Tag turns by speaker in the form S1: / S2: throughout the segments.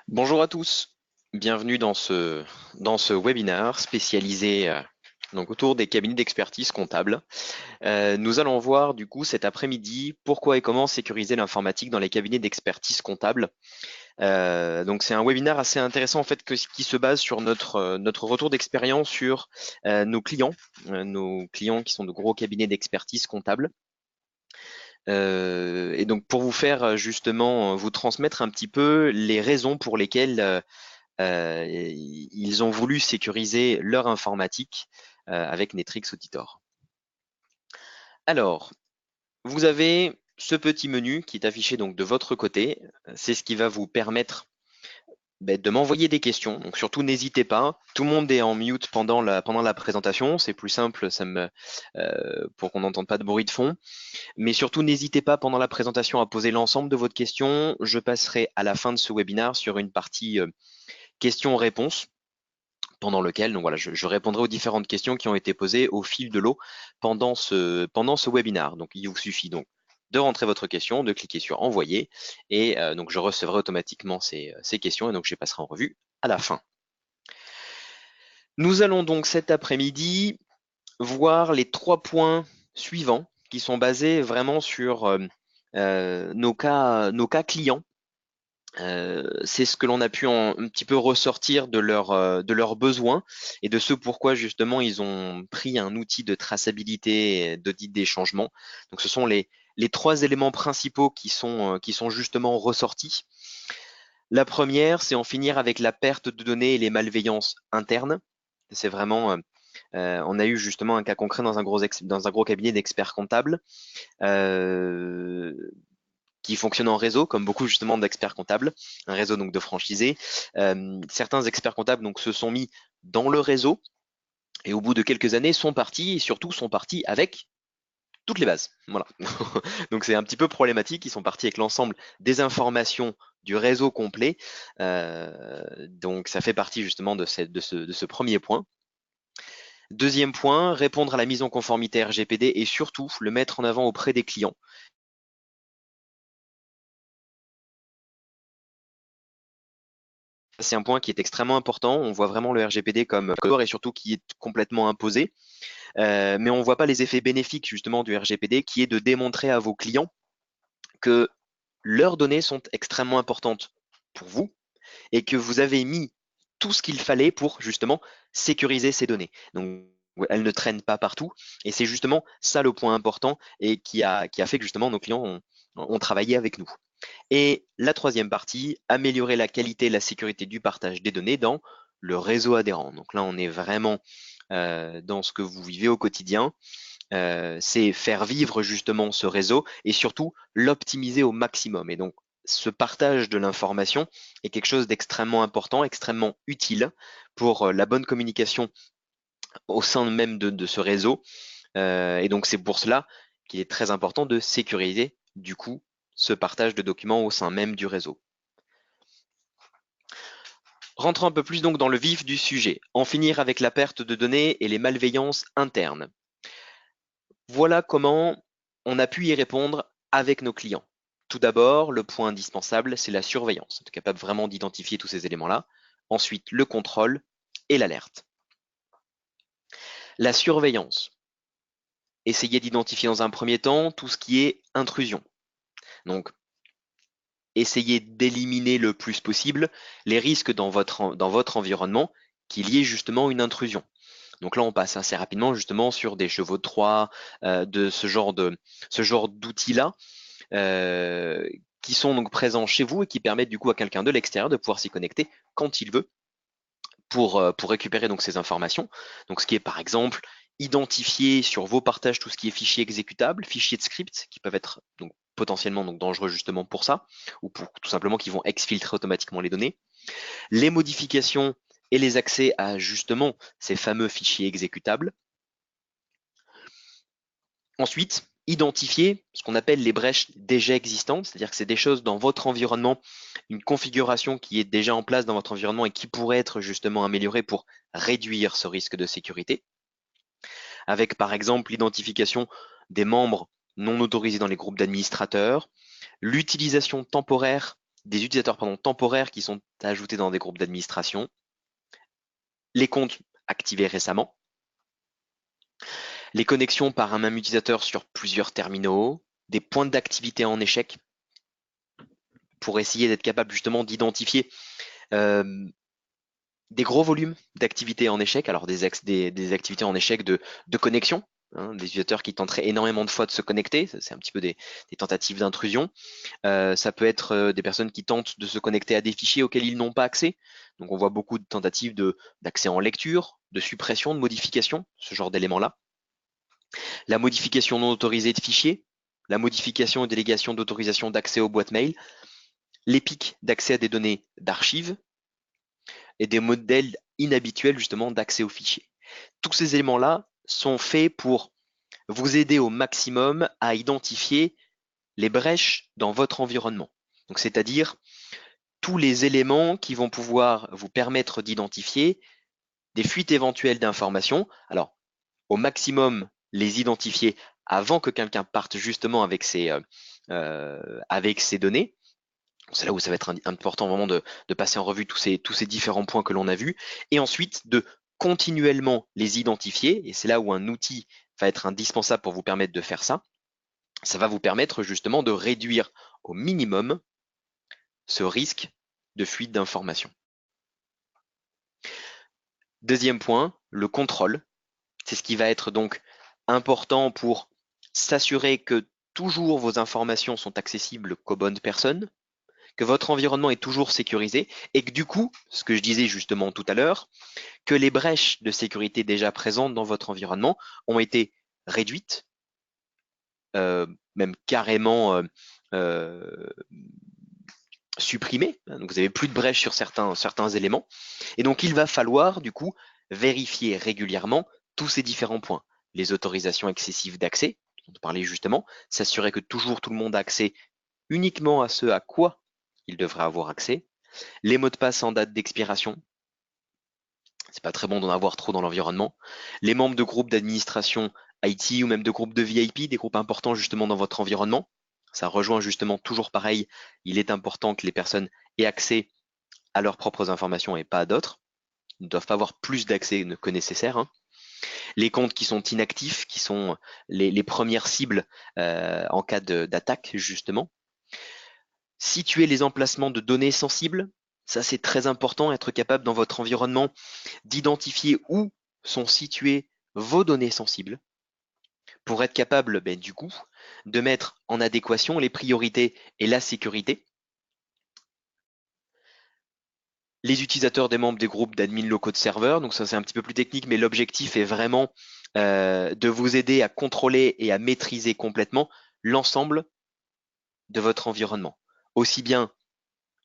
S1: Bonjour à tous, bienvenue dans ce webinaire spécialisé donc autour des cabinets d'expertise comptable. Nous allons voir du coup cet après-midi pourquoi et comment sécuriser l'informatique dans les cabinets d'expertise comptable. Donc c'est un webinaire assez intéressant en fait qui se base sur notre retour d'expérience sur nos clients qui sont de gros cabinets d'expertise comptable. Et donc pour vous faire justement vous transmettre un petit peu les raisons pour lesquelles ils ont voulu sécuriser leur informatique avec Netrix Auditor. Alors, vous avez ce petit menu qui est affiché donc de votre côté. C'est ce qui va vous permettre de m'envoyer des questions. Donc surtout n'hésitez pas. Tout le monde est en mute pendant la présentation. C'est plus simple, pour qu'on n'entende pas de bruit de fond. Mais surtout n'hésitez pas pendant la présentation à poser l'ensemble de votre question. Je passerai à la fin de ce webinaire sur une partie questions-réponses pendant lequel donc voilà, je répondrai aux différentes questions qui ont été posées au fil de l'eau pendant ce webinaire. Donc il vous suffit donc de rentrer votre question, de cliquer sur envoyer et donc je recevrai automatiquement ces questions et donc je les passerai en revue à la fin. Nous allons donc cet après-midi voir les 3 points suivants qui sont basés vraiment sur nos cas clients. C'est ce que l'on a pu un petit peu ressortir de leurs besoins et de ce pourquoi justement ils ont pris un outil de traçabilité et d'audit des changements. Donc ce sont les 3 éléments principaux qui sont justement ressortis. La première, c'est en finir avec la perte de données et les malveillances internes. C'est vraiment, on a eu justement un cas concret dans un gros cabinet d'experts comptables. Qui fonctionne en réseau, comme beaucoup justement d'experts comptables, un réseau donc de franchisés. Certains experts comptables donc se sont mis dans le réseau et au bout de quelques années sont partis et surtout sont partis avec toutes les bases. Voilà. Donc c'est un petit peu problématique. Ils sont partis avec l'ensemble des informations du réseau complet. Donc ça fait partie justement de ce premier point. Deuxième point, répondre à la mise en conformité RGPD et surtout le mettre en avant auprès des clients. C'est un point qui est extrêmement important. On voit vraiment le RGPD comme corps et surtout qui est complètement imposé. Mais on ne voit pas les effets bénéfiques justement du RGPD qui est de démontrer à vos clients que leurs données sont extrêmement importantes pour vous et que vous avez mis tout ce qu'il fallait pour justement sécuriser ces données. Donc elles ne traînent pas partout et c'est justement ça le point important et qui a fait que justement nos clients ont travaillé avec nous. Et la troisième partie, améliorer la qualité et la sécurité du partage des données dans le réseau adhérent. Donc là, on est vraiment dans ce que vous vivez au quotidien. C'est faire vivre justement ce réseau et surtout l'optimiser au maximum. Et donc, ce partage de l'information est quelque chose d'extrêmement important, extrêmement utile pour la bonne communication au sein même de ce réseau. Et donc, c'est pour cela qu'il est très important de sécuriser du coup ce partage de documents au sein même du réseau. Rentrons un peu plus donc dans le vif du sujet, en finir avec la perte de données et les malveillances internes. Voilà comment on a pu y répondre avec nos clients. Tout d'abord, le point indispensable, c'est la surveillance, être capable vraiment d'identifier tous ces éléments-là. Ensuite, le contrôle et l'alerte. La surveillance. Essayez d'identifier dans un premier temps tout ce qui est intrusion. Donc, essayez d'éliminer le plus possible les risques dans votre environnement qu'il y ait justement une intrusion. Donc là, on passe assez rapidement justement sur des chevaux de Troie, de ce genre d'outils-là, qui sont donc présents chez vous et qui permettent du coup à quelqu'un de l'extérieur de pouvoir s'y connecter quand il veut pour récupérer donc ces informations. Donc ce qui est par exemple identifier sur vos partages tout ce qui est fichiers exécutables, fichiers de script qui peuvent être donc potentiellement donc dangereux justement pour ça, ou pour tout simplement qui vont exfiltrer automatiquement les données. Les modifications et les accès à justement ces fameux fichiers exécutables. Ensuite, identifier ce qu'on appelle les brèches déjà existantes, c'est-à-dire que c'est des choses dans votre environnement, une configuration qui est déjà en place dans votre environnement et qui pourrait être justement améliorée pour réduire ce risque de sécurité, avec par exemple l'identification des membres non autorisés dans les groupes d'administrateurs, l'utilisation temporaire des utilisateurs temporaires qui sont ajoutés dans des groupes d'administration, les comptes activés récemment, les connexions par un même utilisateur sur plusieurs terminaux, des points d'activité en échec, pour essayer d'être capable justement d'identifier des gros volumes d'activités en échec, alors des activités en échec de connexion, hein, des utilisateurs qui tenteraient énormément de fois de se connecter, c'est un petit peu des tentatives d'intrusion. Ça peut être des personnes qui tentent de se connecter à des fichiers auxquels ils n'ont pas accès. Donc on voit beaucoup de tentatives d'accès en lecture, de suppression, de modification, ce genre d'éléments-là. La modification non autorisée de fichiers, la modification et délégation d'autorisation d'accès aux boîtes mail, les pics d'accès à des données d'archives et des modèles inhabituels justement d'accès aux fichiers. Tous ces éléments-là sont faits pour vous aider au maximum à identifier les brèches dans votre environnement. Donc, c'est-à-dire tous les éléments qui vont pouvoir vous permettre d'identifier des fuites éventuelles d'informations. Alors, au maximum, les identifier avant que quelqu'un parte justement avec ces données. C'est là où ça va être important vraiment de passer en revue tous ces différents points que l'on a vus. Et ensuite, de continuellement les identifier. Et c'est là où un outil va être indispensable pour vous permettre de faire ça. Ça va vous permettre justement de réduire au minimum ce risque de fuite d'informations. Deuxième point, le contrôle. C'est ce qui va être donc important pour s'assurer que toujours vos informations sont accessibles qu'aux bonnes personnes, que votre environnement est toujours sécurisé et que du coup, ce que je disais justement tout à l'heure, que les brèches de sécurité déjà présentes dans votre environnement ont été réduites, même carrément supprimées. Donc vous n'avez plus de brèches sur certains éléments. Et donc il va falloir du coup vérifier régulièrement tous ces différents points. Les autorisations excessives d'accès, dont on parlait justement, s'assurer que toujours tout le monde a accès uniquement à ce à quoi il devrait avoir accès. Les mots de passe en date d'expiration, c'est pas très bon d'en avoir trop dans l'environnement. Les membres de groupes d'administration IT ou même de groupes de VIP, des groupes importants justement dans votre environnement. Ça rejoint justement toujours pareil, il est important que les personnes aient accès à leurs propres informations et pas à d'autres. Ils ne doivent pas avoir plus d'accès que nécessaire. Hein. Les comptes qui sont inactifs, qui sont les premières cibles en cas d'attaque justement. Situer les emplacements de données sensibles, ça c'est très important, être capable dans votre environnement d'identifier où sont situées vos données sensibles pour être capable du coup de mettre en adéquation les priorités et la sécurité. Les utilisateurs des membres des groupes d'admin locaux de serveurs, donc ça c'est un petit peu plus technique, mais l'objectif est vraiment de vous aider à contrôler et à maîtriser complètement l'ensemble de votre environnement, aussi bien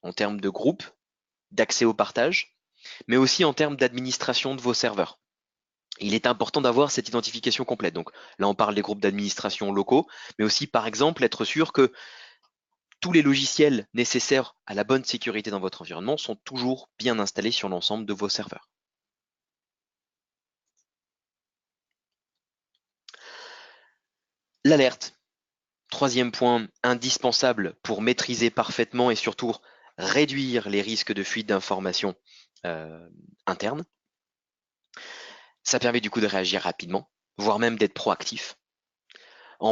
S1: en termes de groupe, d'accès au partage, mais aussi en termes d'administration de vos serveurs. Il est important d'avoir cette identification complète. Donc là, on parle des groupes d'administration locaux, mais aussi, par exemple, être sûr que tous les logiciels nécessaires à la bonne sécurité dans votre environnement sont toujours bien installés sur l'ensemble de vos serveurs. L'alerte. Troisième point indispensable pour maîtriser parfaitement et surtout réduire les risques de fuite d'informations internes. Ça permet du coup de réagir rapidement, voire même d'être proactif.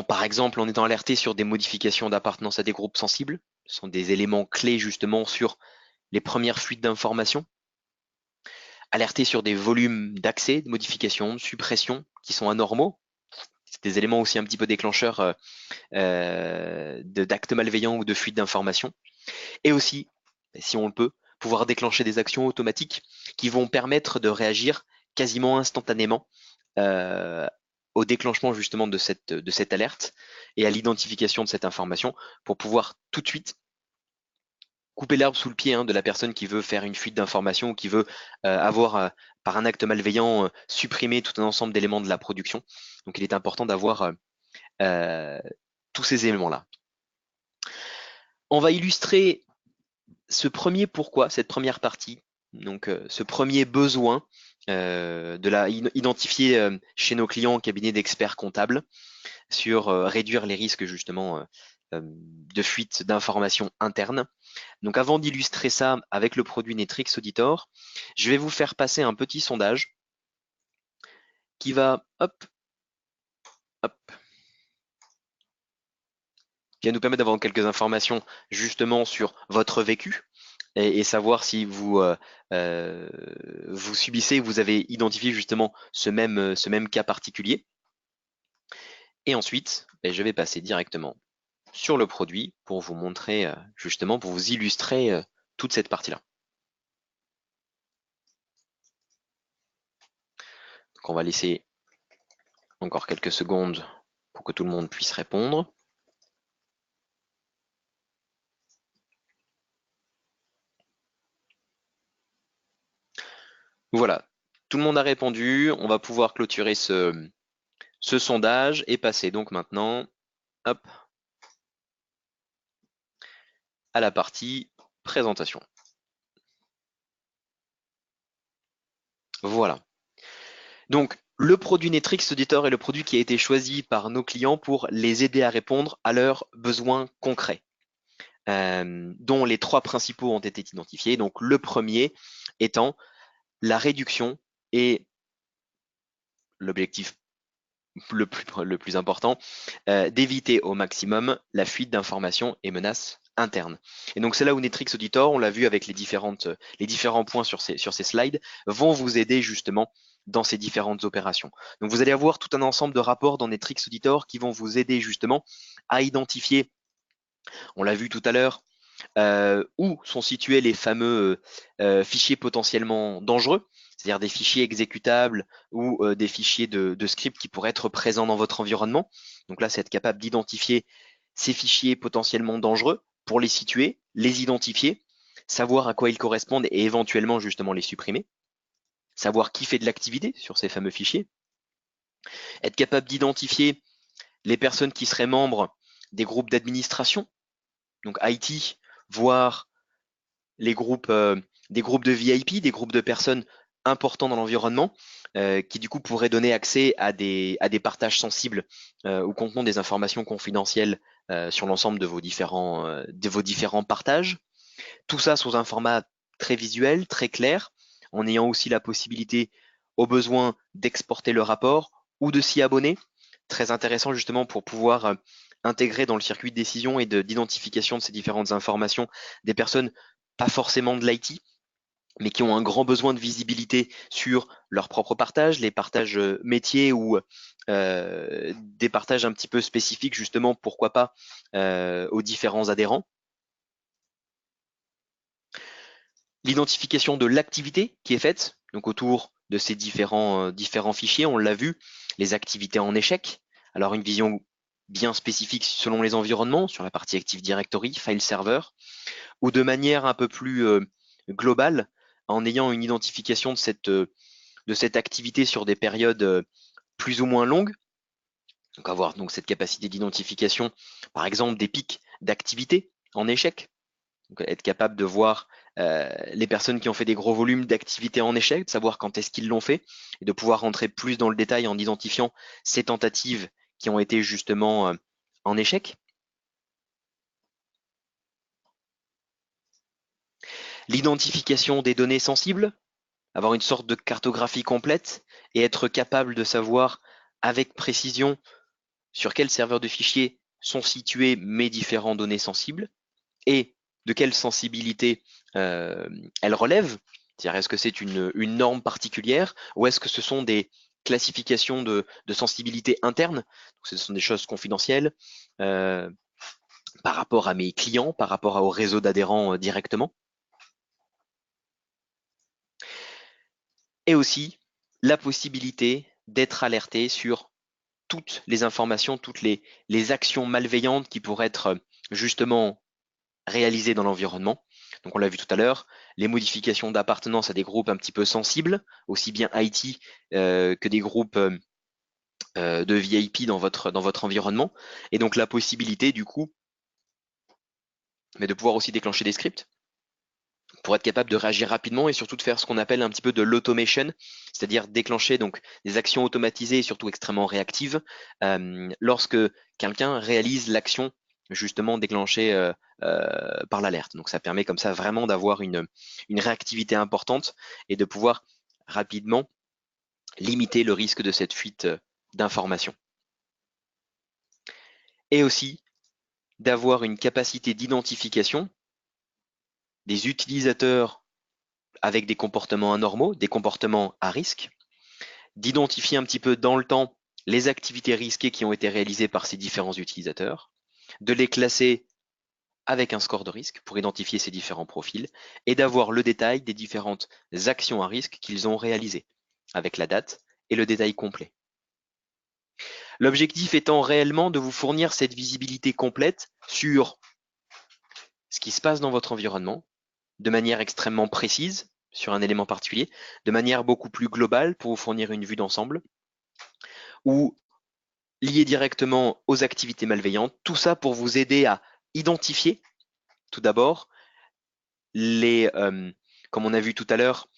S1: Par exemple, en étant alerté sur des modifications d'appartenance à des groupes sensibles, ce sont des éléments clés justement sur les premières fuites d'informations. Alerté sur des volumes d'accès, de modifications, de suppression qui sont anormaux. C'est des éléments aussi un petit peu déclencheurs d'actes malveillants ou de fuites d'informations. Et aussi, si on le peut, pouvoir déclencher des actions automatiques qui vont permettre de réagir quasiment instantanément au déclenchement justement de cette alerte et à l'identification de cette information pour pouvoir tout de suite couper l'herbe sous le pied de la personne qui veut faire une fuite d'informations ou qui veut avoir, par un acte malveillant, supprimé tout un ensemble d'éléments de la production. Donc il est important d'avoir tous ces éléments-là. On va illustrer ce premier pourquoi, cette première partie, donc ce premier besoin identifié chez nos clients en cabinet d'experts comptables sur réduire les risques justement de fuite d'informations internes. Donc avant d'illustrer ça avec le produit Netrix Auditor, je vais vous faire passer un petit sondage qui va, hop, qui va nous permettre d'avoir quelques informations justement sur votre vécu et savoir si vous, vous subissez, vous avez identifié justement ce même cas particulier. Et ensuite, je vais passer directement sur le produit pour vous montrer justement, pour vous illustrer toute cette partie-là. Donc on va laisser encore quelques secondes pour que tout le monde puisse répondre. Voilà, tout le monde a répondu. On va pouvoir clôturer ce sondage et passer donc maintenant, hop, à la partie présentation. Voilà. Donc, le produit Netrix Auditor est le produit qui a été choisi par nos clients pour les aider à répondre à leurs besoins concrets, dont les 3 principaux ont été identifiés. Donc, le premier étant la réduction et l'objectif le plus important, d'éviter au maximum la fuite d'informations et menaces internes. Et donc c'est là où Netrix Auditor, on l'a vu avec les différents points sur ces slides, vont vous aider justement dans ces différentes opérations. Donc vous allez avoir tout un ensemble de rapports dans Netrix Auditor qui vont vous aider justement à identifier, on l'a vu tout à l'heure, où sont situés les fameux fichiers potentiellement dangereux, c'est-à-dire des fichiers exécutables ou des fichiers de script qui pourraient être présents dans votre environnement. Donc là, c'est être capable d'identifier ces fichiers potentiellement dangereux pour les situer, les identifier, savoir à quoi ils correspondent et éventuellement justement les supprimer, savoir qui fait de l'activité sur ces fameux fichiers, être capable d'identifier les personnes qui seraient membres des groupes d'administration, donc IT, voire les groupes, des groupes de VIP, des groupes de personnes importants dans l'environnement, qui du coup pourraient donner accès à des partages sensibles ou contenant des informations confidentielles sur l'ensemble de vos différents partages. Tout ça sous un format très visuel, très clair, en ayant aussi la possibilité, au besoin, d'exporter le rapport ou de s'y abonner. Très intéressant justement pour pouvoir intégrer dans le circuit de décision et d'identification de ces différentes informations des personnes pas forcément de l'IT, mais qui ont un grand besoin de visibilité sur leurs propres partages, les partages métiers ou des partages un petit peu spécifiques justement, pourquoi pas, aux différents adhérents. L'identification de l'activité qui est faite, donc autour de ces différents fichiers, on l'a vu, les activités en échec. Alors une vision bien spécifique selon les environnements, sur la partie Active Directory, File Server, ou de manière un peu plus globale, en ayant une identification de cette activité sur des périodes plus ou moins longues. Donc avoir donc cette capacité d'identification, par exemple, des pics d'activité en échec. Donc être capable de voir les personnes qui ont fait des gros volumes d'activité en échec, de savoir quand est-ce qu'ils l'ont fait, et de pouvoir rentrer plus dans le détail en identifiant ces tentatives qui ont été justement en échec. L'identification des données sensibles, avoir une sorte de cartographie complète et être capable de savoir avec précision sur quel serveur de fichiers sont situées mes différentes données sensibles et de quelle sensibilité elles relèvent. C'est-à-dire, est-ce que c'est une norme particulière ou est-ce que ce sont des classifications de sensibilité interne? Donc, ce sont des choses confidentielles par rapport à mes clients, par rapport au réseau d'adhérents directement. Et aussi la possibilité d'être alerté sur toutes les informations, toutes les actions malveillantes qui pourraient être justement réalisées dans l'environnement. Donc on l'a vu tout à l'heure, les modifications d'appartenance à des groupes un petit peu sensibles, aussi bien IT que des groupes de VIP dans votre environnement. Et donc la possibilité du coup, mais de pouvoir aussi déclencher des scripts pour être capable de réagir rapidement et surtout de faire ce qu'on appelle un petit peu de l'automation, c'est-à-dire déclencher donc des actions automatisées et surtout extrêmement réactives lorsque quelqu'un réalise l'action justement déclenchées par l'alerte. Donc ça permet comme ça vraiment d'avoir une réactivité importante et de pouvoir rapidement limiter le risque de cette fuite d'informations. Et aussi d'avoir une capacité d'identification des utilisateurs avec des comportements anormaux, des comportements à risque, d'identifier un petit peu dans le temps les activités risquées qui ont été réalisées par ces différents utilisateurs, de les classer avec un score de risque pour identifier ces différents profils et d'avoir le détail des différentes actions à risque qu'ils ont réalisées, avec la date et le détail complet. L'objectif étant réellement de vous fournir cette visibilité complète sur ce qui se passe dans votre environnement, de manière extrêmement précise sur un élément particulier, de manière beaucoup plus globale pour vous fournir une vue d'ensemble, ou lié directement aux activités malveillantes, tout ça pour vous aider à identifier tout d'abord les, comme on a vu tout à l'heure,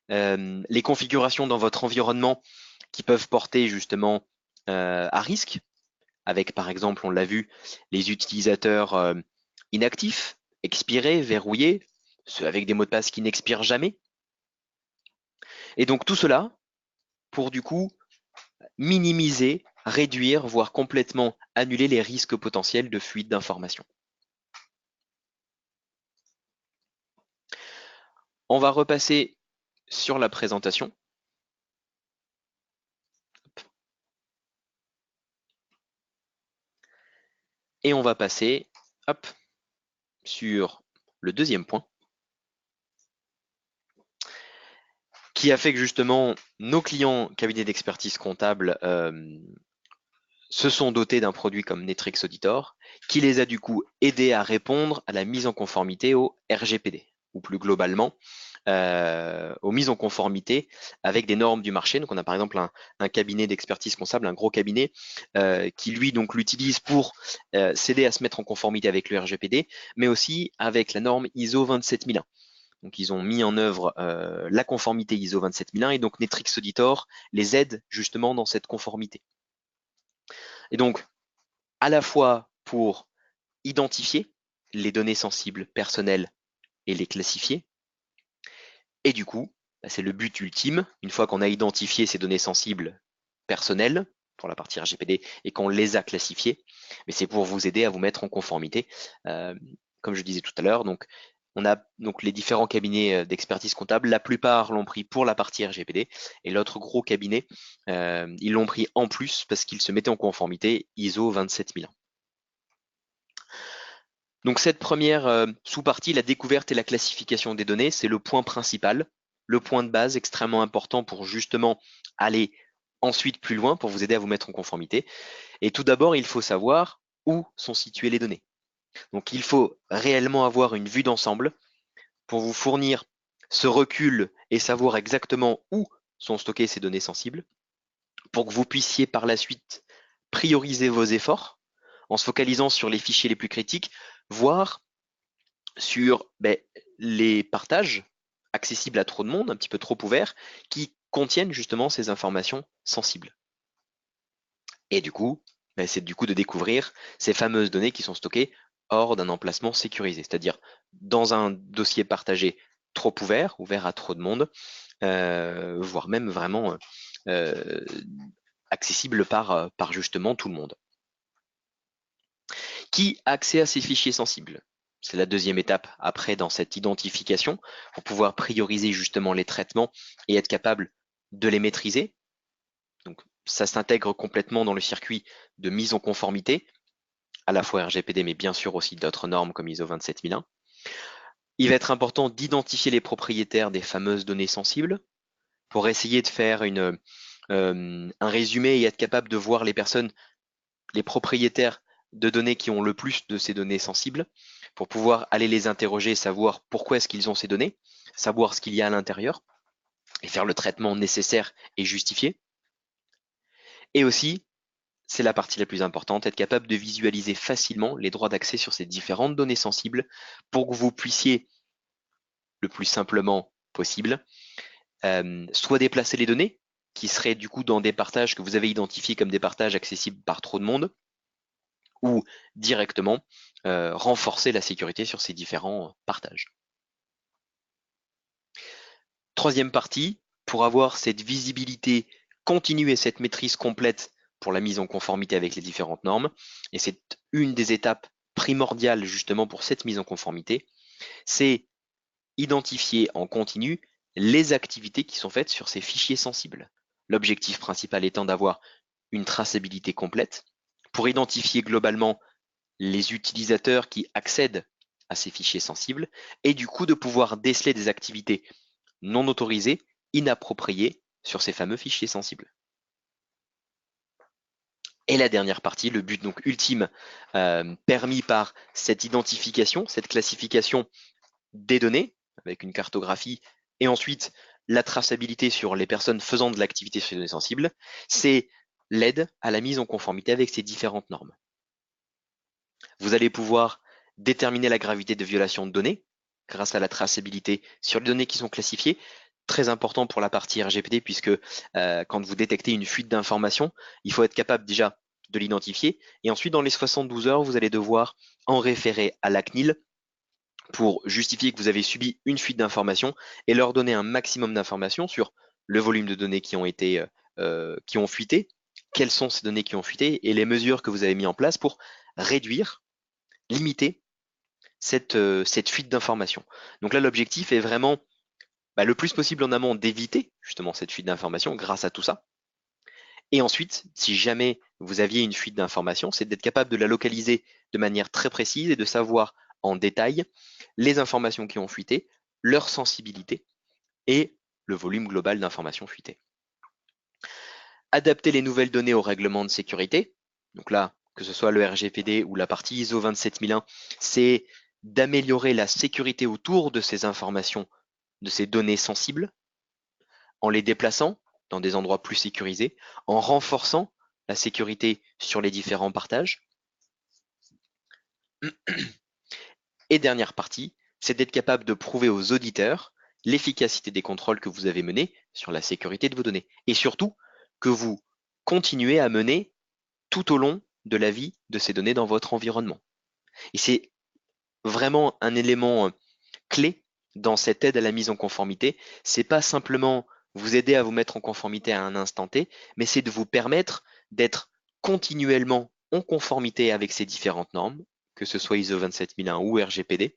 S1: les configurations dans votre environnement qui peuvent porter justement à risque, avec par exemple, on l'a vu, les utilisateurs inactifs, expirés, verrouillés, ceux avec des mots de passe qui n'expirent jamais. Et donc tout cela pour du coup minimiser, réduire, voire complètement annuler les risques potentiels de fuite d'informations. On va repasser sur la présentation. Et on va passer sur le deuxième point, qui a fait que justement nos clients cabinets d'expertise comptable se sont dotés d'un produit comme Netrix Auditor, qui les a du coup aidés à répondre à la mise en conformité au RGPD, ou plus globalement aux mises en conformité avec des normes du marché. Donc on a par exemple un cabinet d'expertise comptable, un gros cabinet qui lui donc l'utilise pour s'aider à se mettre en conformité avec le RGPD, mais aussi avec la norme ISO 27001. Donc ils ont mis en œuvre la conformité ISO 27001 et donc Netrix Auditor les aide justement dans cette conformité. Et donc à la fois pour identifier les données sensibles personnelles et les classifier, et du coup, c'est le but ultime, une fois qu'on a identifié ces données sensibles personnelles pour la partie RGPD et qu'on les a classifiées, mais c'est pour vous aider à vous mettre en conformité. Comme je disais tout à l'heure, donc on a donc les différents cabinets d'expertise comptable, la plupart l'ont pris pour la partie RGPD et l'autre gros cabinet, ils l'ont pris en plus parce qu'ils se mettaient en conformité ISO 27001. Donc cette première sous-partie, la découverte et la classification des données, c'est le point principal, le point de base extrêmement important pour justement aller ensuite plus loin, pour vous aider à vous mettre en conformité. Et tout d'abord, il faut savoir où sont situées les données. Donc il faut réellement avoir une vue d'ensemble pour vous fournir ce recul et savoir exactement où sont stockées ces données sensibles, pour que vous puissiez par la suite prioriser vos efforts en se focalisant sur les fichiers les plus critiques, voire sur les partages accessibles à trop de monde, un petit peu trop ouverts, qui contiennent justement ces informations sensibles. Et du coup, c'est du coup de découvrir ces fameuses données qui sont stockées hors d'un emplacement sécurisé, c'est-à-dire dans un dossier partagé trop ouvert à trop de monde, voire même vraiment accessible par justement tout le monde. Qui a accès à ces fichiers sensibles? C'est la deuxième étape après dans cette identification pour pouvoir prioriser justement les traitements et être capable de les maîtriser. Donc ça s'intègre complètement dans le circuit de mise en conformité, à la fois RGPD mais bien sûr aussi d'autres normes comme ISO 27001. Il va être important d'identifier les propriétaires des fameuses données sensibles pour essayer de faire un résumé et être capable de voir les personnes, les propriétaires de données qui ont le plus de ces données sensibles pour pouvoir aller les interroger, savoir pourquoi est-ce qu'ils ont ces données, savoir ce qu'il y a à l'intérieur et faire le traitement nécessaire et justifié. Et aussi, c'est la partie la plus importante, être capable de visualiser facilement les droits d'accès sur ces différentes données sensibles pour que vous puissiez, le plus simplement possible, soit déplacer les données qui seraient du coup dans des partages que vous avez identifiés comme des partages accessibles par trop de monde, ou directement renforcer la sécurité sur ces différents partages. Troisième partie, pour avoir cette visibilité continue et cette maîtrise complète pour la mise en conformité avec les différentes normes, et c'est une des étapes primordiales justement pour cette mise en conformité, c'est identifier en continu les activités qui sont faites sur ces fichiers sensibles. L'objectif principal étant d'avoir une traçabilité complète pour identifier globalement les utilisateurs qui accèdent à ces fichiers sensibles et du coup de pouvoir déceler des activités non autorisées, inappropriées sur ces fameux fichiers sensibles. Et la dernière partie, le but donc ultime permis par cette identification, cette classification des données avec une cartographie et ensuite la traçabilité sur les personnes faisant de l'activité sur les données sensibles, c'est l'aide à la mise en conformité avec ces différentes normes. Vous allez pouvoir déterminer la gravité de violation de données grâce à la traçabilité sur les données qui sont classifiées. Très important pour la partie RGPD puisque quand vous détectez une fuite d'informations, il faut être capable déjà de l'identifier et ensuite dans les 72 heures, vous allez devoir en référer à la CNIL pour justifier que vous avez subi une fuite d'informations et leur donner un maximum d'informations sur le volume de données qui ont fuité, quelles sont ces données qui ont fuité et les mesures que vous avez mis en place pour réduire, limiter cette fuite d'informations. Donc là, l'objectif est vraiment le plus possible en amont d'éviter justement cette fuite d'informations grâce à tout ça. Et ensuite, si jamais vous aviez une fuite d'informations, c'est d'être capable de la localiser de manière très précise et de savoir en détail les informations qui ont fuité, leur sensibilité et le volume global d'informations fuitées. Adapter les nouvelles données au règlement de sécurité. Donc là, que ce soit le RGPD ou la partie ISO 27001, c'est d'améliorer la sécurité autour de ces informations, de ces données sensibles, en les déplaçant dans des endroits plus sécurisés, en renforçant la sécurité sur les différents partages. Et dernière partie, c'est d'être capable de prouver aux auditeurs l'efficacité des contrôles que vous avez menés sur la sécurité de vos données. Et surtout, que vous continuez à mener tout au long de la vie de ces données dans votre environnement. Et c'est vraiment un élément clé dans cette aide à la mise en conformité. C'est pas simplement vous aider à vous mettre en conformité à un instant T, mais c'est de vous permettre d'être continuellement en conformité avec ces différentes normes, que ce soit ISO 27001 ou RGPD,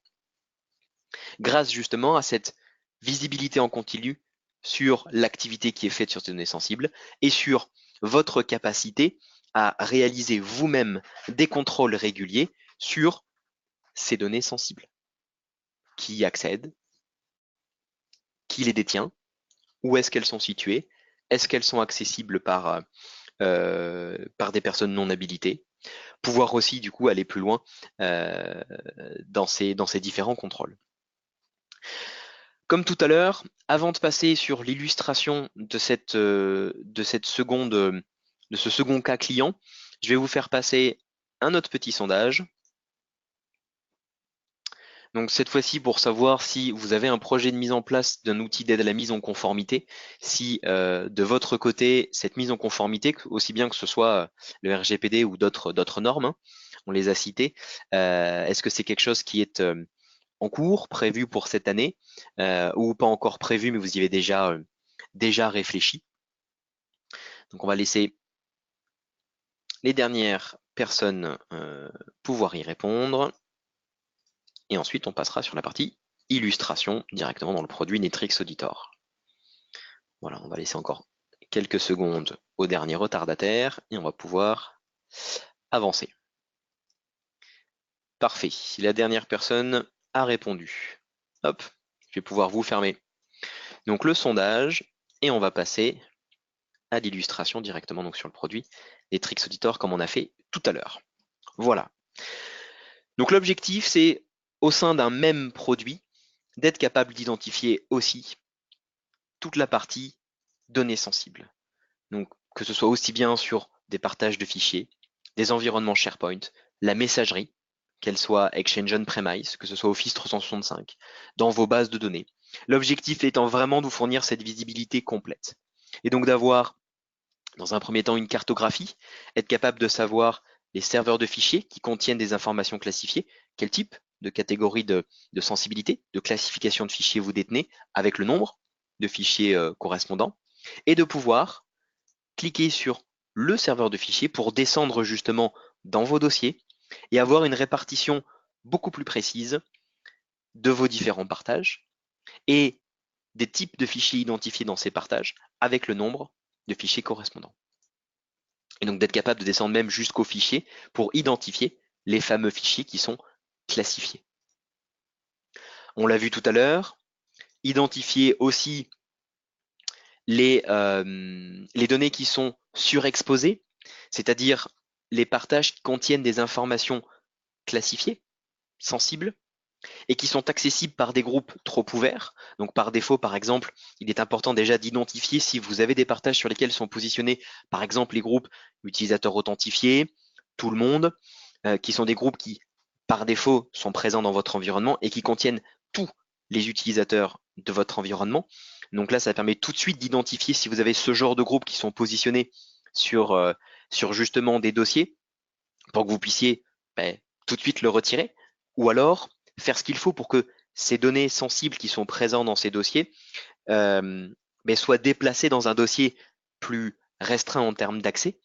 S1: grâce justement à cette visibilité en continu sur l'activité qui est faite sur ces données sensibles et sur votre capacité à réaliser vous-même des contrôles réguliers sur ces données sensibles. Qui y accède, qui les détient, où est-ce qu'elles sont situées, est-ce qu'elles sont accessibles par des personnes non habilitées, pouvoir aussi du coup aller plus loin dans ces différents contrôles. Comme tout à l'heure, avant de passer sur l'illustration de ce second cas client, je vais vous faire passer un autre petit sondage. Donc cette fois-ci pour savoir si vous avez un projet de mise en place d'un outil d'aide à la mise en conformité, si de votre côté cette mise en conformité, aussi bien que ce soit le RGPD ou d'autres normes, hein, on les a citées, est-ce que c'est quelque chose qui est en cours, prévu pour cette année, ou pas encore prévu mais vous y avez déjà réfléchi. Donc on va laisser les dernières personnes pouvoir y répondre. Et ensuite, on passera sur la partie illustration directement dans le produit Netrix Auditor. Voilà, on va laisser encore quelques secondes au dernier retardataire et on va pouvoir avancer. Parfait, si la dernière personne a répondu, hop, je vais pouvoir vous fermer donc le sondage et on va passer à l'illustration directement donc sur le produit Netrix Auditor comme on a fait tout à l'heure. Voilà. Donc l'objectif, c'est au sein d'un même produit, d'être capable d'identifier aussi toute la partie données sensibles. Donc, que ce soit aussi bien sur des partages de fichiers, des environnements SharePoint, la messagerie, qu'elle soit Exchange on-premise, que ce soit Office 365, dans vos bases de données. L'objectif étant vraiment de vous fournir cette visibilité complète. Et donc d'avoir, dans un premier temps, une cartographie, être capable de savoir les serveurs de fichiers qui contiennent des informations classifiées, quel type de catégorie de sensibilité, de classification de fichiers vous détenez avec le nombre de fichiers correspondants, et de pouvoir cliquer sur le serveur de fichiers pour descendre justement dans vos dossiers et avoir une répartition beaucoup plus précise de vos différents partages et des types de fichiers identifiés dans ces partages avec le nombre de fichiers correspondants. Et donc d'être capable de descendre même jusqu'aux fichiers pour identifier les fameux fichiers qui sont classifiés. On l'a vu tout à l'heure, identifier aussi les données qui sont surexposées, c'est-à-dire les partages qui contiennent des informations classifiées, sensibles, et qui sont accessibles par des groupes trop ouverts. Donc par défaut, par exemple, il est important déjà d'identifier si vous avez des partages sur lesquels sont positionnés, par exemple, les groupes utilisateurs authentifiés, tout le monde, qui sont des groupes qui, par défaut, sont présents dans votre environnement et qui contiennent tous les utilisateurs de votre environnement. Donc là, ça permet tout de suite d'identifier si vous avez ce genre de groupes qui sont positionnés sur justement des dossiers pour que vous puissiez tout de suite le retirer, ou alors faire ce qu'il faut pour que ces données sensibles qui sont présentes dans ces dossiers soient déplacées dans un dossier plus restreint en termes d'accès.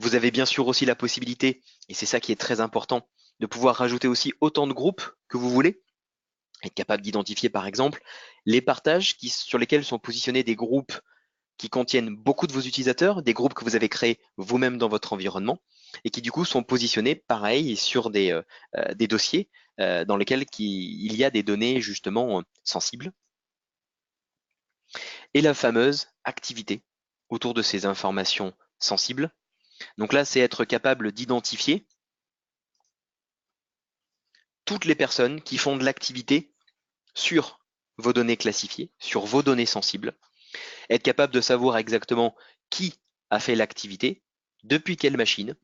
S1: Vous avez bien sûr aussi la possibilité, et c'est ça qui est très important, de pouvoir rajouter aussi autant de groupes que vous voulez, être capable d'identifier par exemple les partages sur lesquels sont positionnés des groupes qui contiennent beaucoup de vos utilisateurs, des groupes que vous avez créés vous-même dans votre environnement et qui du coup sont positionnés pareil sur des dossiers dans lesquels il y a des données justement sensibles. Et la fameuse activité autour de ces informations sensibles. Donc là, c'est être capable d'identifier toutes les personnes qui font de l'activité sur vos données classifiées, sur vos données sensibles, être capable de savoir exactement qui a fait l'activité, depuis quelle machine,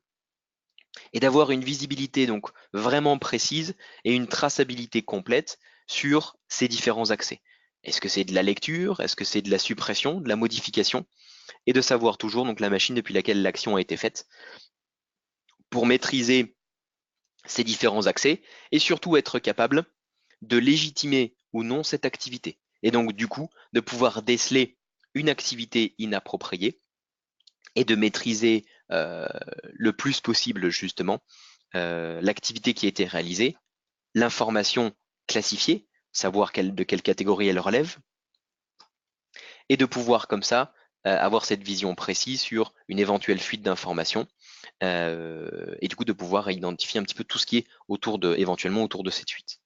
S1: et d'avoir une visibilité donc vraiment précise et une traçabilité complète sur ces différents accès. Est-ce que c'est de la lecture? Est-ce que c'est de la suppression, de la modification? Et de savoir toujours donc la machine depuis laquelle l'action a été faite pour maîtriser ces différents accès et surtout être capable de légitimer ou non cette activité. Et donc du coup de pouvoir déceler une activité inappropriée et de maîtriser le plus possible justement l'activité qui a été réalisée, l'information classifiée, savoir de quelle catégorie elle relève, et de pouvoir comme ça avoir cette vision précise sur une éventuelle fuite d'informations, et du coup de pouvoir identifier un petit peu tout ce qui est éventuellement autour de cette fuite.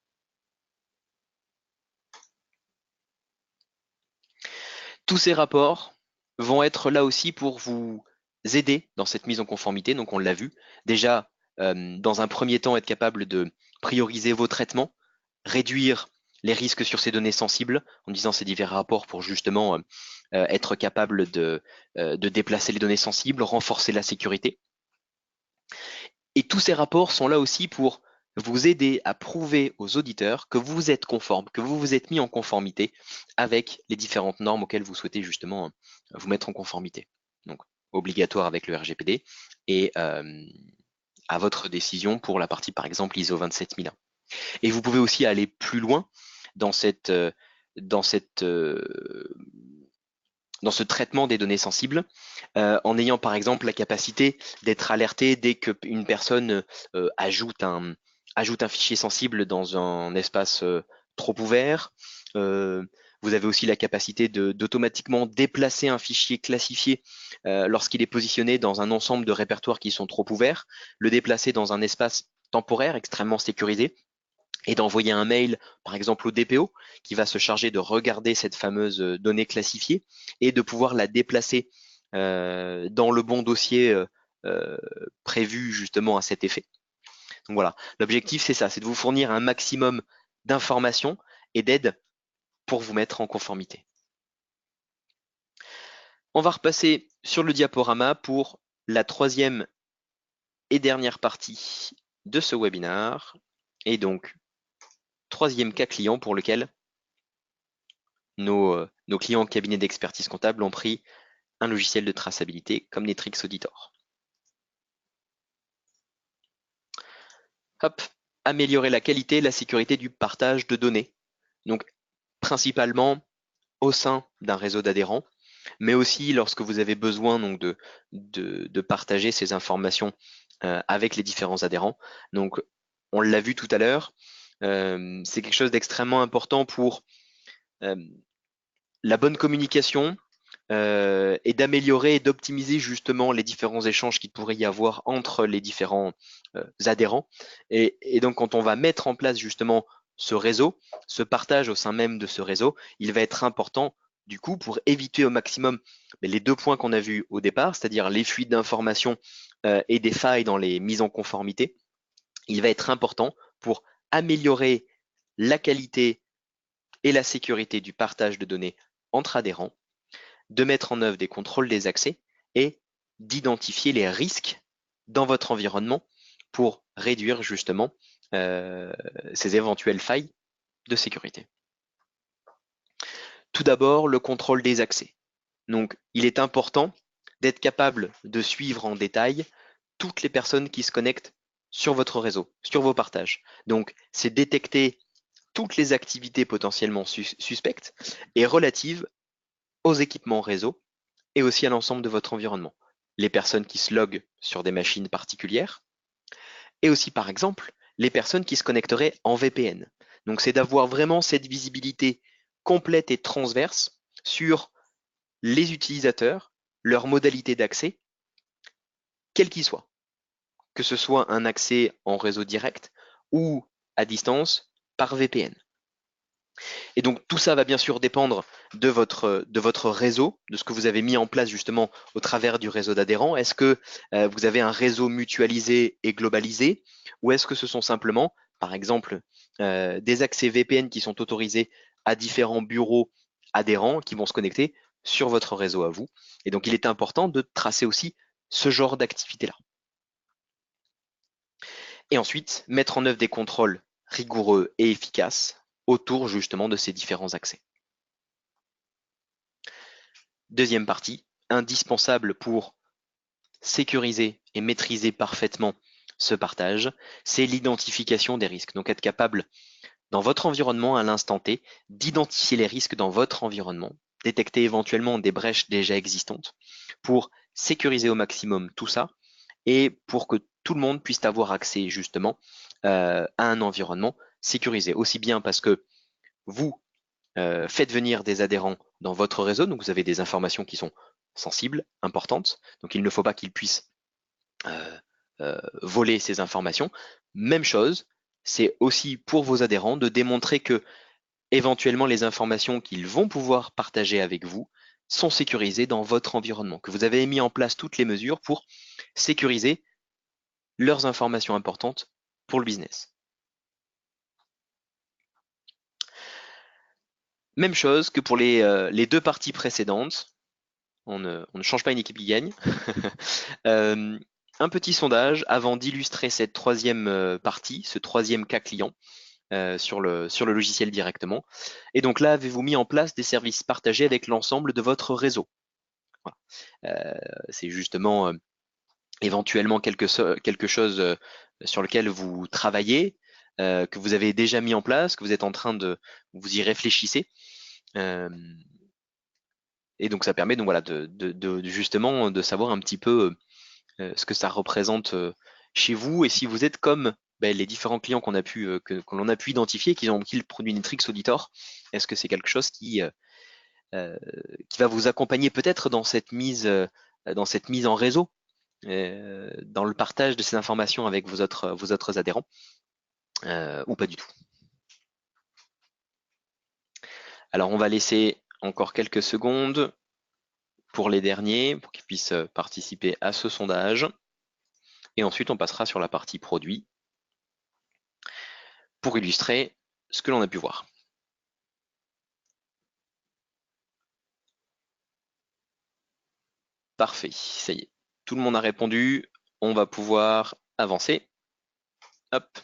S1: Tous ces rapports vont être là aussi pour vous aider dans cette mise en conformité, donc on l'a vu. Déjà, dans un premier temps, être capable de prioriser vos traitements, réduire les risques sur ces données sensibles en disant ces divers rapports pour justement être capable de déplacer les données sensibles, renforcer la sécurité. Et tous ces rapports sont là aussi pour vous aider à prouver aux auditeurs que vous êtes conforme, que vous vous êtes mis en conformité avec les différentes normes auxquelles vous souhaitez justement vous mettre en conformité. Donc, obligatoire avec le RGPD et à votre décision pour la partie par exemple ISO 27001. Et vous pouvez aussi aller plus loin dans dans ce traitement des données sensibles, en ayant par exemple la capacité d'être alerté dès qu'une personne ajoute un fichier sensible dans un espace trop ouvert. Vous avez aussi la capacité d'automatiquement déplacer un fichier classifié lorsqu'il est positionné dans un ensemble de répertoires qui sont trop ouverts, le déplacer dans un espace temporaire extrêmement sécurisé et d'envoyer un mail, par exemple au DPO, qui va se charger de regarder cette fameuse donnée classifiée et de pouvoir la déplacer dans le bon dossier prévu justement à cet effet. Donc voilà, l'objectif c'est ça, c'est de vous fournir un maximum d'informations et d'aide pour vous mettre en conformité. On va repasser sur le diaporama pour la troisième et dernière partie de ce webinaire. Et donc, troisième cas client pour lequel nos clients en cabinet d'expertise comptable ont pris un logiciel de traçabilité comme Netrix Auditor. Hop, améliorer la qualité et la sécurité du partage de données. Donc, principalement au sein d'un réseau d'adhérents, mais aussi lorsque vous avez besoin donc de partager ces informations avec les différents adhérents. Donc, on l'a vu tout à l'heure, c'est quelque chose d'extrêmement important pour euh, la bonne communication et d'améliorer et d'optimiser justement les différents échanges qu'il pourrait y avoir entre les différents adhérents. Et donc, quand on va mettre en place justement ce réseau, ce partage au sein même de ce réseau, il va être important du coup pour éviter au maximum les deux points qu'on a vus au départ, c'est-à-dire les fuites d'informations et des failles dans les mises en conformité. Il va être important pour améliorer la qualité et la sécurité du partage de données entre adhérents, de mettre en œuvre des contrôles des accès et d'identifier les risques dans votre environnement pour réduire justement ces éventuelles failles de sécurité. Tout d'abord, le contrôle des accès. Donc, il est important d'être capable de suivre en détail toutes les personnes qui se connectent sur votre réseau, sur vos partages. Donc, c'est détecter toutes les activités potentiellement suspectes et relatives aux équipements réseau et aussi à l'ensemble de votre environnement. Les personnes qui se loguent sur des machines particulières et aussi par exemple les personnes qui se connecteraient en VPN. Donc c'est d'avoir vraiment cette visibilité complète et transverse sur les utilisateurs, leurs modalités d'accès, quels qu'ils soient. Que ce soit un accès en réseau direct ou à distance par VPN. Et donc tout ça va bien sûr dépendre de votre réseau, de ce que vous avez mis en place justement au travers du réseau d'adhérents. Est-ce que vous avez un réseau mutualisé et globalisé, ou est-ce que ce sont simplement, par exemple, des accès VPN qui sont autorisés à différents bureaux adhérents qui vont se connecter sur votre réseau à vous. Et donc il est important de tracer aussi ce genre d'activité-là. Et ensuite, mettre en œuvre des contrôles rigoureux et efficaces autour justement de ces différents accès. Deuxième partie, indispensable pour sécuriser et maîtriser parfaitement ce partage, c'est l'identification des risques. Donc être capable, dans votre environnement à l'instant T, d'identifier les risques dans votre environnement, détecter éventuellement des brèches déjà existantes pour sécuriser au maximum tout ça et pour que tout le monde puisse avoir accès justement à un environnement sécurisé. Aussi bien parce que vous faites venir des adhérents dans votre réseau, donc vous avez des informations qui sont sensibles, importantes, donc il ne faut pas qu'ils puissent voler ces informations. Même chose, c'est aussi pour vos adhérents de démontrer que éventuellement les informations qu'ils vont pouvoir partager avec vous sont sécurisées dans votre environnement, que vous avez mis en place toutes les mesures pour sécuriser leurs informations importantes pour le business. Même chose que pour les deux parties précédentes, on ne change pas une équipe qui gagne. Un petit sondage avant d'illustrer cette troisième partie, ce troisième cas client sur le logiciel directement. Et donc là, avez-vous mis en place des services partagés avec l'ensemble de votre réseau? Voilà. C'est justement éventuellement quelque chose sur lequel vous travaillez, que vous avez déjà mis en place, que vous êtes en train de vous y réfléchissez. Et donc ça permet donc voilà de justement de savoir un petit peu ce que ça représente chez vous et si vous êtes comme les différents clients qu'on a pu que l'on a pu identifier, qui ont acquis le produit Netrix Auditor. Est-ce que c'est quelque chose qui va vous accompagner peut-être dans cette mise en réseau, dans le partage de ces informations avec vos autres adhérents, ou pas du tout? Alors on va laisser encore quelques secondes pour les derniers, pour qu'ils puissent participer à ce sondage. Et ensuite, on passera sur la partie produit pour illustrer ce que l'on a pu voir. Parfait, ça y est. Tout le monde a répondu. On va pouvoir avancer. Hop.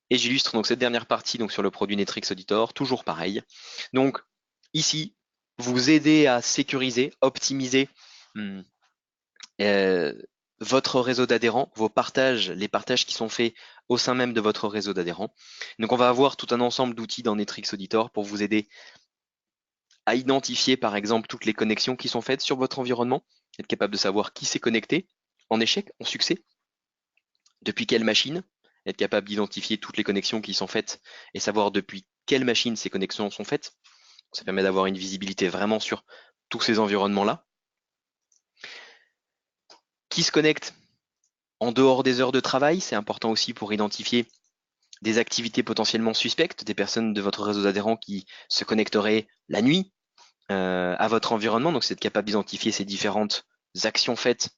S1: Et j'illustre donc cette dernière partie donc sur le produit Netrix Auditor, toujours pareil. Donc ici, vous aidez à sécuriser, optimiser votre réseau d'adhérents, vos partages, les partages qui sont faits au sein même de votre réseau d'adhérents. Donc on va avoir tout un ensemble d'outils dans Netrix Auditor pour vous aider à identifier par exemple toutes les connexions qui sont faites sur votre environnement, être capable de savoir qui s'est connecté en échec, en succès, depuis quelle machine, être capable d'identifier toutes les connexions qui sont faites et savoir depuis quelle machine ces connexions sont faites. Ça permet d'avoir une visibilité vraiment sur tous ces environnements-là. Qui se connecte en dehors des heures de travail, c'est important aussi pour identifier des activités potentiellement suspectes, des personnes de votre réseau d'adhérents qui se connecteraient la nuit à votre environnement. Donc, c'est être capable d'identifier ces différentes actions faites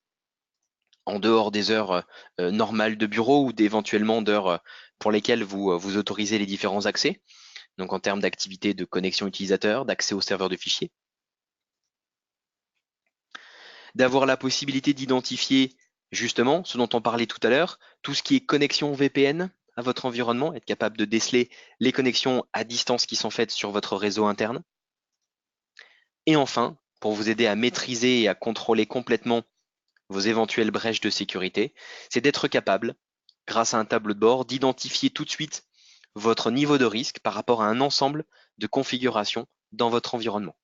S1: en dehors des heures normales de bureau ou éventuellement d'heures pour lesquelles vous autorisez les différents accès. Donc, en termes d'activité de connexion utilisateur, d'accès au serveur de fichiers. D'avoir la possibilité d'identifier justement ce dont on parlait tout à l'heure, tout ce qui est connexion VPN à votre environnement, être capable de déceler les connexions à distance qui sont faites sur votre réseau interne. Et enfin, pour vous aider à maîtriser et à contrôler complètement vos éventuelles brèches de sécurité, c'est d'être capable, grâce à un tableau de bord, d'identifier tout de suite votre niveau de risque par rapport à un ensemble de configurations dans votre environnement,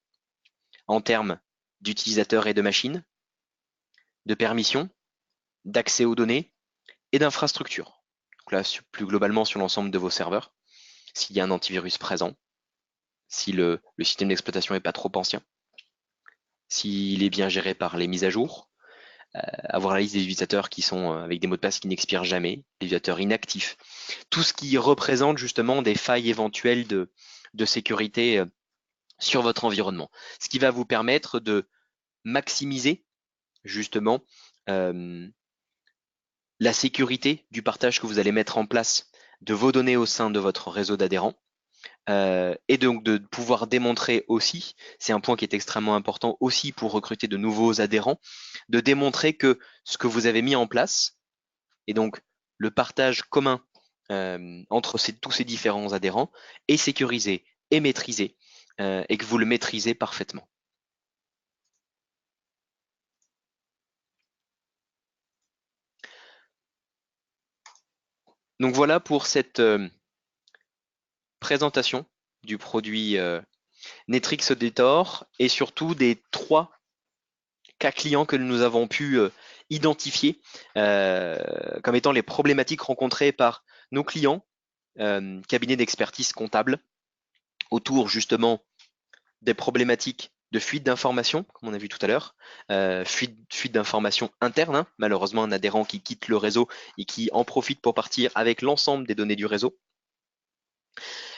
S1: en termes d'utilisateurs et de machines, de permissions, d'accès aux données et d'infrastructures. Donc là, plus globalement sur l'ensemble de vos serveurs, s'il y a un antivirus présent, si le système d'exploitation n'est pas trop ancien, s'il est bien géré par les mises à jour, avoir la liste des utilisateurs qui sont avec des mots de passe qui n'expirent jamais, des utilisateurs inactifs, tout ce qui représente justement des failles éventuelles de sécurité sur votre environnement. Ce qui va vous permettre de maximiser justement la sécurité du partage que vous allez mettre en place de vos données au sein de votre réseau d'adhérents. Et donc de pouvoir démontrer aussi, c'est un point qui est extrêmement important aussi pour recruter de nouveaux adhérents, de démontrer que ce que vous avez mis en place, et donc le partage commun entre tous ces différents adhérents, est sécurisé et maîtrisé, et que vous le maîtrisez parfaitement. Donc voilà pour cette présentation du produit Netrix Auditor et surtout des 3 cas clients que nous avons pu identifier comme étant les problématiques rencontrées par nos clients, cabinets d'expertise comptable, autour justement des problématiques de fuite d'informations, comme on a vu tout à l'heure, fuite d'informations internes, hein, malheureusement un adhérent qui quitte le réseau et qui en profite pour partir avec l'ensemble des données du réseau.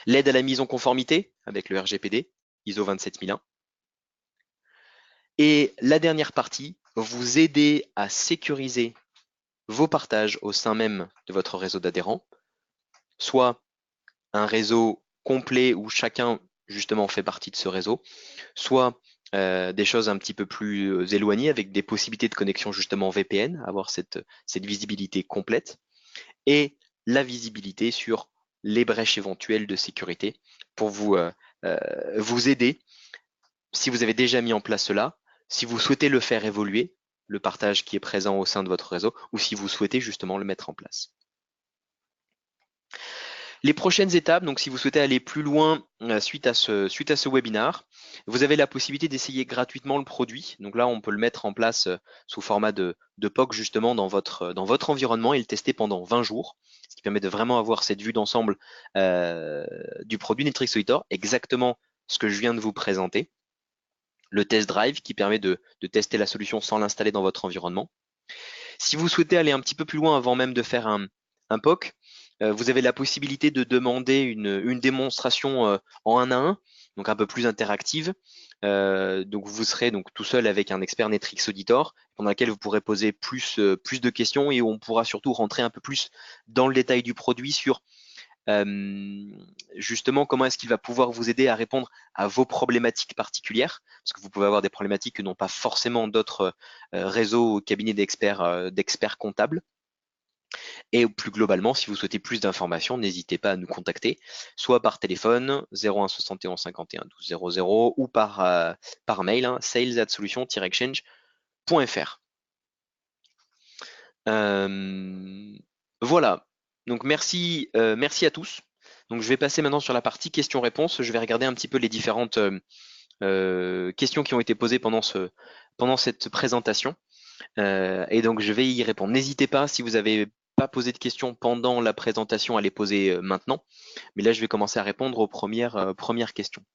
S1: L'aide à la mise en conformité avec le RGPD, ISO 27001. Et la dernière partie, vous aider à sécuriser vos partages au sein même de votre réseau d'adhérents, soit un réseau complet où chacun justement fait partie de ce réseau, soit des choses un petit peu plus éloignées avec des possibilités de connexion justement VPN, avoir cette visibilité complète, et la visibilité sur les brèches éventuelles de sécurité pour vous aider, si vous avez déjà mis en place cela, si vous souhaitez le faire évoluer, le partage qui est présent au sein de votre réseau, ou si vous souhaitez justement le mettre en place. Les prochaines étapes, donc si vous souhaitez aller plus loin suite à ce webinaire, vous avez la possibilité d'essayer gratuitement le produit. Donc là, on peut le mettre en place sous format de POC justement dans votre environnement et le tester pendant 20 jours, ce qui permet de vraiment avoir cette vue d'ensemble du produit Netrix Auditor, exactement ce que je viens de vous présenter. Le test drive qui permet de tester la solution sans l'installer dans votre environnement. Si vous souhaitez aller un petit peu plus loin avant même de faire un POC, vous avez la possibilité de demander une démonstration en 1 à 1, donc un peu plus interactive. Donc vous serez donc tout seul avec un expert Netrix Auditor, pendant lequel vous pourrez poser plus de questions et où on pourra surtout rentrer un peu plus dans le détail du produit sur justement comment est-ce qu'il va pouvoir vous aider à répondre à vos problématiques particulières, parce que vous pouvez avoir des problématiques que n'ont pas forcément d'autres réseaux ou cabinets d'experts comptables. Et plus globalement, si vous souhaitez plus d'informations, n'hésitez pas à nous contacter, soit par téléphone 01 71 51 12 00 ou par mail, sales@solution-exchange.fr. Voilà. Donc merci à tous. Donc je vais passer maintenant sur la partie questions-réponses. Je vais regarder un petit peu les différentes questions qui ont été posées pendant cette présentation. Et donc je vais y répondre. N'hésitez pas, si vous n'avez pas posé de questions pendant la présentation, à les poser maintenant. Mais là, je vais commencer à répondre aux premières questions.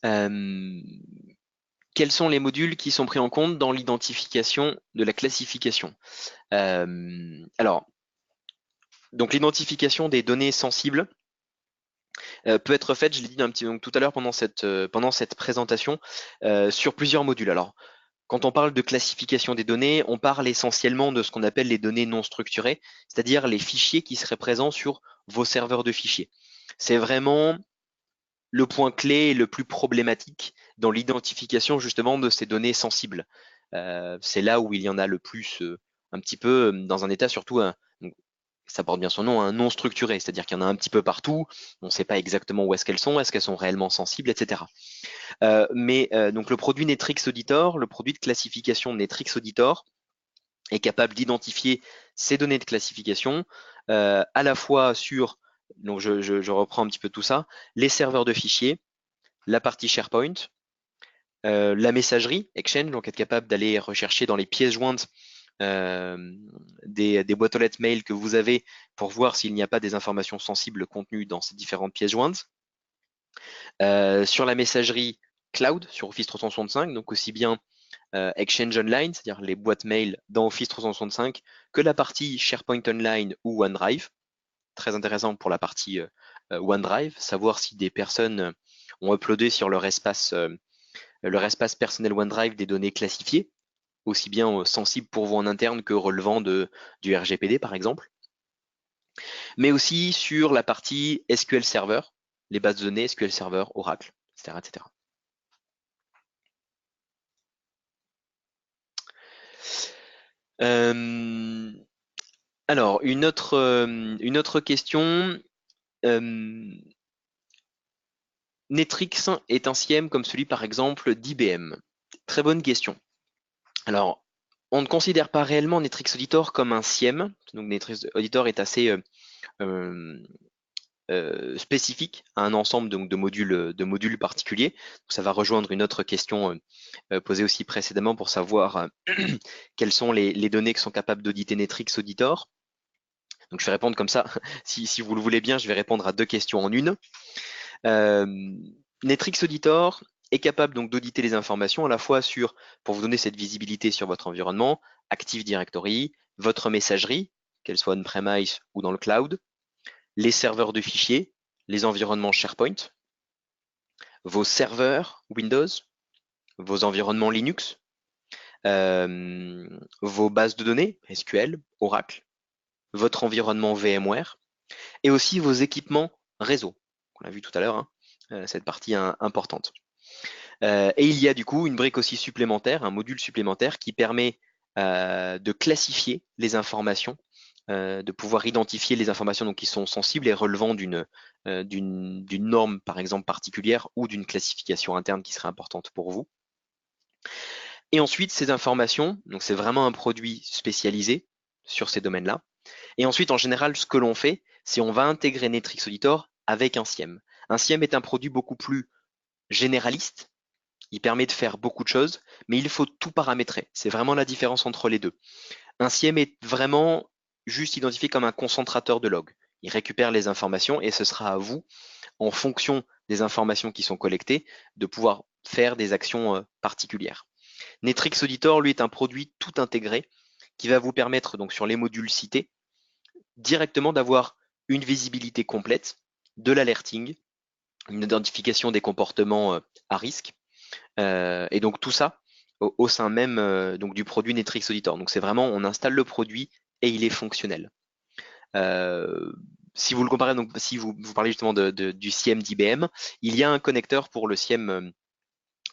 S1: Quels sont les modules qui sont pris en compte dans l'identification de la classification? Alors, donc l'identification des données sensibles peut être faite, je l'ai dit un petit donc, tout à l'heure pendant cette présentation, sur plusieurs modules. Alors, quand on parle de classification des données, on parle essentiellement de ce qu'on appelle les données non structurées, c'est-à-dire les fichiers qui seraient présents sur vos serveurs de fichiers. C'est vraiment le point clé et le plus problématique dans l'identification justement de ces données sensibles. C'est là où il y en a le plus, un petit peu dans un état surtout, ça porte bien son nom, un non structuré, c'est-à-dire qu'il y en a un petit peu partout, on ne sait pas exactement où est-ce qu'elles sont réellement sensibles, etc. Donc le produit Netrix Auditor, le produit de classification Netrix Auditor, est capable d'identifier ces données de classification à la fois sur, donc je reprends un petit peu tout ça, les serveurs de fichiers, la partie SharePoint, la messagerie Exchange, donc être capable d'aller rechercher dans les pièces jointes des boîtes aux lettres mail que vous avez pour voir s'il n'y a pas des informations sensibles contenues dans ces différentes pièces jointes. Sur la messagerie cloud, sur Office 365, donc aussi bien Exchange Online, c'est-à-dire les boîtes mail dans Office 365, que la partie SharePoint Online ou OneDrive. Très intéressant pour la partie OneDrive, savoir si des personnes ont uploadé sur leur espace personnel OneDrive des données classifiées, aussi bien sensibles pour vous en interne que relevant du RGPD par exemple. Mais aussi sur la partie SQL Server, les bases de données SQL Server, Oracle, etc. etc. Alors, une autre question. Netrix est un SIEM comme celui par exemple d'IBM? Très bonne question. Alors, on ne considère pas réellement Netrix Auditor comme un SIEM. Donc Netrix Auditor est assez spécifique à un ensemble donc, de modules particuliers. Donc, ça va rejoindre une autre question posée aussi précédemment pour savoir quelles sont les données que sont capables d'auditer Netrix Auditor. Donc je vais répondre comme ça. Si vous le voulez bien, je vais répondre à deux questions en une. Netrix Auditor est capable donc d'auditer les informations à la fois pour vous donner cette visibilité sur votre environnement, Active Directory, votre messagerie, qu'elle soit on-premise ou dans le cloud, les serveurs de fichiers, les environnements SharePoint, vos serveurs Windows, vos environnements Linux, vos bases de données SQL, Oracle, votre environnement VMware et aussi vos équipements réseau, qu'on a vu tout à l'heure, cette partie importante. Et il y a du coup une brique aussi supplémentaire, un module supplémentaire qui permet de classifier les informations, de pouvoir identifier les informations donc, qui sont sensibles et relevant d'une norme par exemple particulière ou d'une classification interne qui serait importante pour vous. Et ensuite ces informations, donc c'est vraiment un produit spécialisé sur ces domaines-là. Et ensuite en général ce que l'on fait, c'est on va intégrer Netrix Auditor avec un SIEM. Un SIEM est un produit beaucoup plus généraliste. Il permet de faire beaucoup de choses, mais il faut tout paramétrer. C'est vraiment la différence entre les deux. Un SIEM est vraiment juste identifié comme un concentrateur de log. Il récupère les informations et ce sera à vous, en fonction des informations qui sont collectées, de pouvoir faire des actions particulières. Netrix Auditor, lui, est un produit tout intégré qui va vous permettre, donc sur les modules cités, directement d'avoir une visibilité complète, de l'alerting, une identification des comportements à risque, et donc tout ça au sein même donc du produit Netrix Auditor. Donc c'est vraiment, on installe le produit et il est fonctionnel. Si vous le comparez, donc si vous parlez justement du SIEM d'IBM, il y a un connecteur pour le SIEM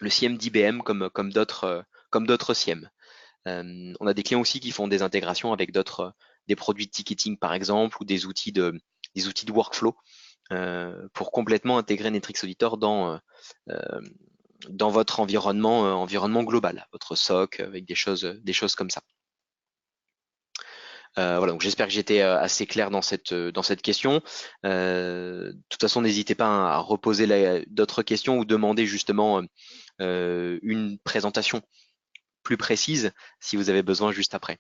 S1: d'IBM comme d'autres SIEM. On a des clients aussi qui font des intégrations avec des produits de ticketing par exemple ou des outils de workflow pour complètement intégrer Netrix Auditor dans votre environnement global, votre SOC, avec des choses comme ça. Voilà, donc j'espère que j'étais assez clair dans cette question. De toute façon, n'hésitez pas à reposer d'autres questions ou demander justement une présentation plus précise si vous avez besoin juste après.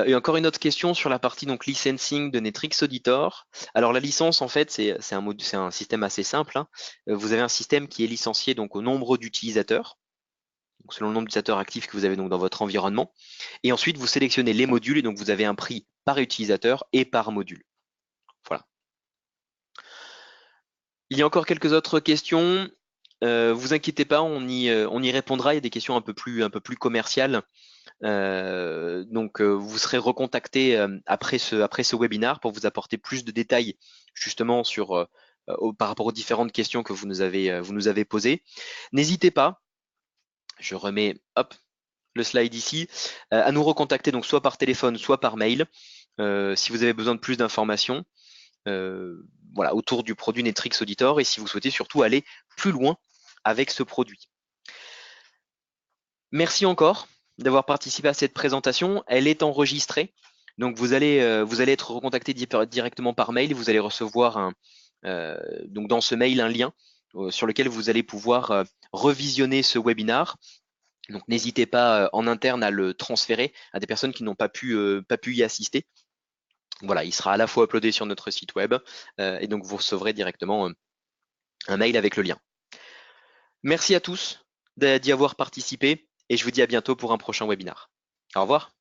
S1: Et encore une autre question sur la partie donc licensing de Netrix Auditor. Alors la licence en fait c'est un système assez simple, hein. Vous avez un système qui est licencié donc au nombre d'utilisateurs, donc selon le nombre d'utilisateurs actifs que vous avez donc dans votre environnement. Et ensuite vous sélectionnez les modules et donc vous avez un prix par utilisateur et par module. Voilà. Il y a encore quelques autres questions. Vous inquiétez pas, on y répondra. Il y a des questions un peu plus commerciales. Donc, vous serez recontacté après ce webinaire pour vous apporter plus de détails justement par rapport aux différentes questions que vous nous avez posées. N'hésitez pas, je remets hop, le slide ici, à nous recontacter donc soit par téléphone, soit par mail, si vous avez besoin de plus d'informations voilà, autour du produit Netrix Auditor et si vous souhaitez surtout aller plus loin avec ce produit. Merci encore d'avoir participé à cette présentation. Elle est enregistrée. Donc vous allez être recontacté directement par mail. Vous allez recevoir donc dans ce mail un lien sur lequel vous allez pouvoir revisionner ce webinar. Donc n'hésitez pas en interne à le transférer à des personnes qui n'ont pas pu y assister. Voilà, il sera à la fois uploadé sur notre site web et donc vous recevrez directement un mail avec le lien. Merci à tous d'y avoir participé et je vous dis à bientôt pour un prochain webinaire. Au revoir.